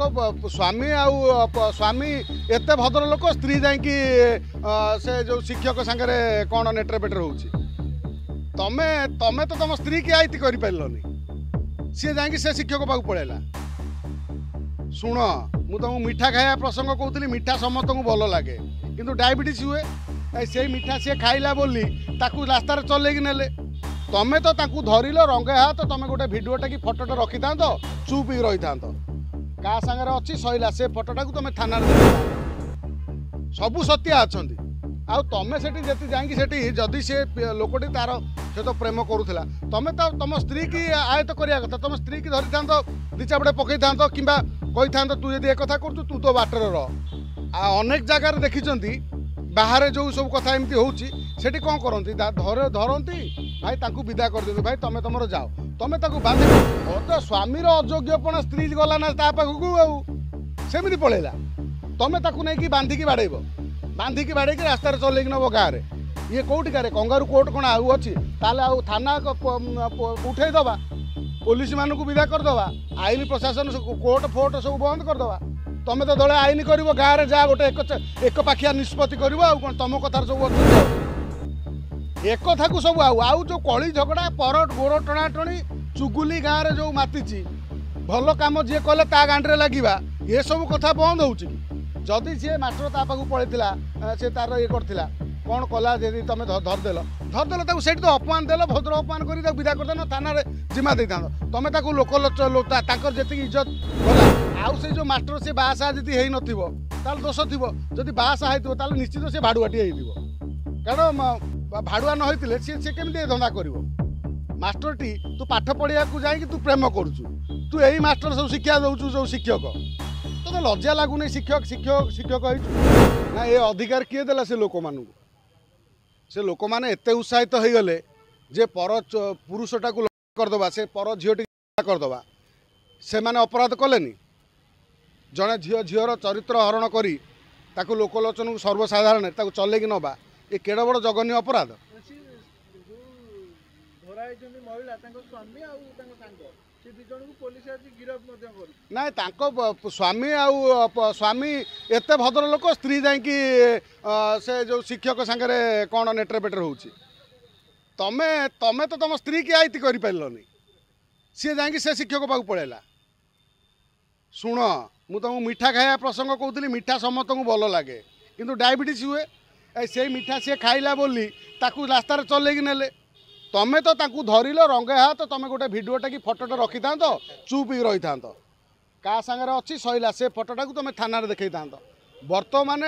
स्वामी स्वामी एत भद्र लोक स्त्री जाकि से जो शिक्षक सांगे कौन नेटर पेटर हो तमे तमे तो तुम स्त्री की आईती कर पारे सी जाकि से शिक्षक पाक पलैला शुण मु तुमको मीठा खाया प्रसंग कहूली मीठा समस्त को भल लगे किंतु डायबिटीज हुए से मीठा सी खाइला बोली ताकू रास्तार चलेगी नेले तमें तो धरल रंगे हाथ तुम गोटे भिडटा कि फटोटा रखी था चुप ही रही था क्या सागर अच्छी सैला से फटोटा को तुम थाना सबू सत्या अच्छा आउ तुम से जाकि जदि से लोकटी तार से तो प्रेम करूला तुम तो तुम स्त्री की आयत करिया कथा तुम स्त्री की धरी था दी चापड़े पकई था कि कही था तू यदि एक कथा करू तू तो बाटर अनेक जगार देखी बाहर जो सब कथा एमती होती कौन करती धरती भाई ताकू विदा कर दिखाँ भाई तुम तुम जाओ तुम बांध तो स्वामीर अयोग्यपण स्त्री गला ना पाखक सेमती पलैला तुम ताकू नहीं बांधिकी बाड़ेब बांधिकी बाड़े रास्तार चल नब गाँव में ये कौटी कार कंगारू कोर्ट कौन आउ अच्छी ताल थाना उठेदबा पुलिस मान विदा करदे आईन प्रशासन कोर्ट फोर्ट सब बंद करदे तुम तो दले आईन कर गाँव में जा गोटे एक पाखिया निष्पत्ति कर तुम कथार सब एक कथा को सब आउ जो कली झगड़ा पर गोड़ टणाटणी चुगुली गाँव में जो मातिची भल कम जी कले गांडे लगे ये सब कथा बंद हो जदि सी मास्टर ता पाक पलैला सी तार ये करथिला कौन कला यदि तुम धरदेल से तो अपमान देल भद्र अपमान कर विदा करदेन थाना जिम्मा दे था तुम लोक जी इज्जत गला आउ से जो मास्टर से बासा जी है नाल दोष थी जदि बासा होता निश्चित से भाड़ुआटी हो कारण भाड़ुआ न होते सी केमी धंदा कर मास्टर टी तू पाठ पढ़िया जाकि तू प्रेम करुचु तू यही मास्टर सब शिक्षा दौचु जो शिक्षक तो लज्जा लगुनि शिक्षक शिक्षक शिक्षक ना ये अधिकार किए देला से लोक मैंने एत उत्साहित हो गले जे पर पुरुषटा को करदे से पर झीटी करदे से माने अपराध कलेनी जड़े झीर चरित्र हरण करी ताकू लोकलोचन को सर्वसाधारण ताकू चलेगी नवा ये केड़ बड़ जघन्य अपराध ना स्वामी स्वामी एत भद्र लोक स्त्री जाकि से जो शिक्षक सांगे कौन नेटर पेटर हो तमे तमे तो तुम स्त्री की आईती कर पारे सी जाकि से शिक्षक पाक पलैला शुण मु तुमको मीठा खाया प्रसंग कहूली मीठा समस्त को भल लगे किंतु डायबिटीज हुए से मीठा सी खाइला बोली ताकू रास्तार चलेगी नेले तमें तो धरल रंगे हाथ तुम गोटे भिडटा कि फटोटा रखी था चुप ही रही था क्या सागर अच्छी सैला से फटोटा को तुम थाना देखई था बर्तमान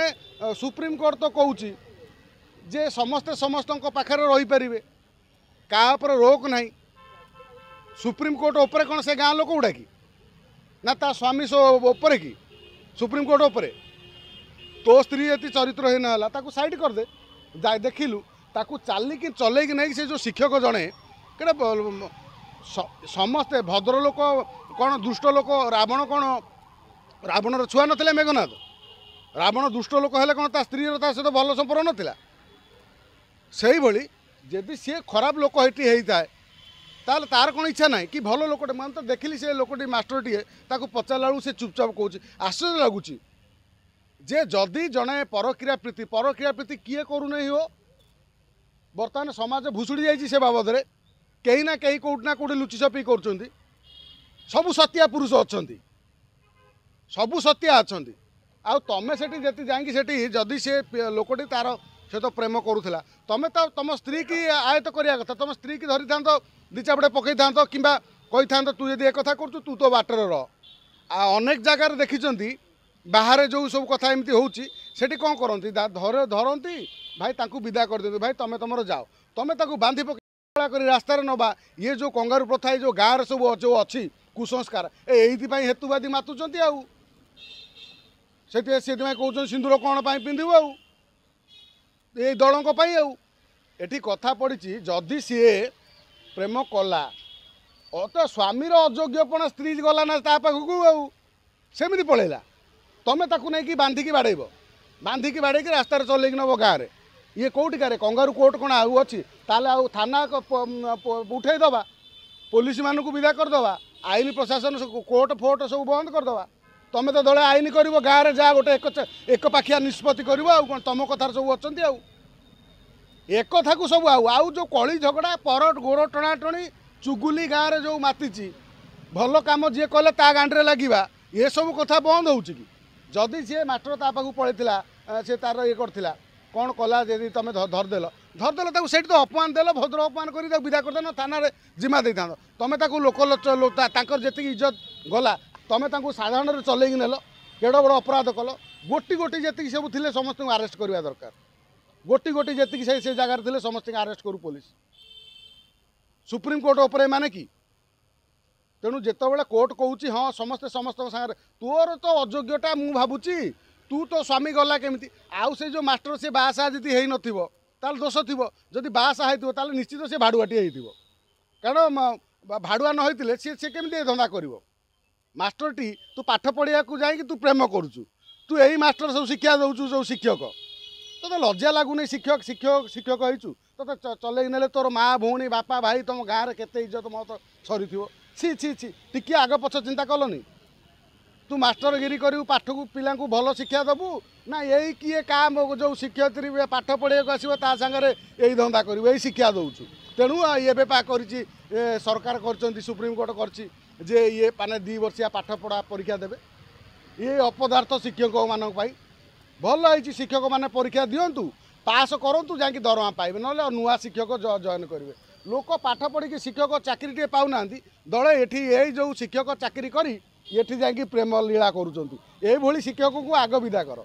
सुप्रीम कोर्ट तो कहूँ जे समस्ते समस्त पाखे रही पारे क्या रोक ना सुप्रीम कोर्ट उपरे कौन से गाँव लोक गुड़ा कि ना ता स्वामी उपरे कि सुप्रीम कोर्ट उपरे तो स्त्री यदि चरित्र ही ना ताकू साइड कर दे देखिलु ताकू चालिकी चलेगी नहीं से जो शिक्षक जड़े कड़े समस्ते भद्र लोक कौन दुष्ट लोक रावण कौन रावणर छुआ ना मेघनाथ रावण दुष्ट लोक है कौन ता स्त्री सहित भल संपर्क नाला से भाई जदि सी खराब लोक ये होता है ताल तार कौन इच्छा ना कि भल लोकटे मैं तो देखिली से लोकटी मास्टर टीए पचारा से चुपचाप कौच आश्चर्य लगुच जे जदि जड़े परक्रिया प्रीति किए करूना हो बर्तमान समाज भुशुड़ी जाइए से बाबद में कहीं ना कहीं कौट ना कौटे लुचि छपी कर सबू सत्या पुरुष अच्छा सबू सत्या अच्छा आउ तुम से जाकि जदि से लोकटी तार से तो प्रेम करूला तुम तो तुम स्त्री की आयत करिया कथा तुम स्त्री की धरी था दी चापड़े पकई था कि कही था तू यदि एक कथा करू तू तो बाटर अनेक जगार देखी बाहर जो सब कथा एमती होती कौन करती धरती भाई ताकू विदा कर दिखाँ भाई तुम तुम जाओ तुम बांधि पकड़ रास्तार नवा ये जो कंगारू प्रथा जो गाँव सब जो अच्छी कुसंस्कार ये हेतुवादी मातुंट आउ से कहते सिंदूर कौन पिंधु आउ ये दलों आउ कथा पड़ी जदि सी प्रेम कला तो स्वामीर अयोग्यपण स्त्री गला ना पाखक आउ सेमती पलैला तुम नहीं बांधिकी बाड़ेब बांधिकी बाड़े रास्तार चल नब गाँव में ये कौटी कार कंगारू कोर्ट कौन आउ अच्छी ताल थाना उठेदबा पुलिस मान विदा करदे आईन प्रशासन कोर्ट फोर्ट सब बंद करदे तमें तो दले आईन कर गाँव में जा गोटे एक पाखिया निष्पत्ति कर तुम कथार सब अच्छा एक कथा को सब आउ जो कली झगड़ा पर गोड़ टणा टणी चुगुली गाँव में जो मातिची भल कम जी कले ता गांडे लगे ये सब कथा बंद हो कि जदि सी मास्टर ता पाक पलैला सी तार ये करथिला कौन कला जदि तुम धरदेल से तो अपमान देल भद्र अपमान कर विदा करदेन थाना जिम्मा दे था तुम लोक जी इज्जत गला तुम साधारण चलैक नेल केड़ बड़ अपराध कल गोटी गोटी जी सब थे समस्त आरेस्ट करवा दरकार गोटी गोटी जी से जगार थे समस्त आरेस्ट करू पुलिस सुप्रीम कोर्ट उपर माने कि तेणु जिते कोर्ट कहूँ हाँ समस्ते समस्त सागर तोर तो अयोग्यता मु भावुची तू तो स्वामी गला केमी आउ से जो मास्टर से बासा जी हो नाल दोष थी जदि बासा हो निश्चित से भाड़ुआटी हो कारण भाड़ुआ न होते सी केमी धंदा कर मास्टरटी तू पाठ पढ़िया जाकि तू प्रेम करुचु तू यही मास्टर सब शिक्षा दौचु जो शिक्षक तो लज्जा लगुनि शिक्षक शिक्षक शिक्षक होइचु तो चलई नेले तोर माँ भौणी बापा भाई तुम गाँव में केते इज्जत मत सरी छि छि छि टिके आग पछ चिंता कलनी तू मास्टरगिरी करू पाठ को पिला भल शिक्षा दबू ना यही किए का जो शिक्षयित्री पाठ पढ़ाक आसो ता सागर यही धंदा करू यही शिक्षा दौचु तेणु ये पा कर सरकार कर सुप्रीम कोर्ट कर ये माने 2 वर्षिया पाठ पढ़ा परीक्षा देवे ये अपदार्थ शिक्षक मानक भल है शिक्षक मैंने परीक्षा दिंतु पास करूँ जाकि दरमा पाइबे ना नुआ शिक्षक जॉइन करेंगे लोक पाठ पढ़ी शिक्षक चाकरी टे पाऊना दले ये जो शिक्षक चाकरी करी ये जाकि प्रेम लीला करुँच ये शिक्षक को आग विदा कर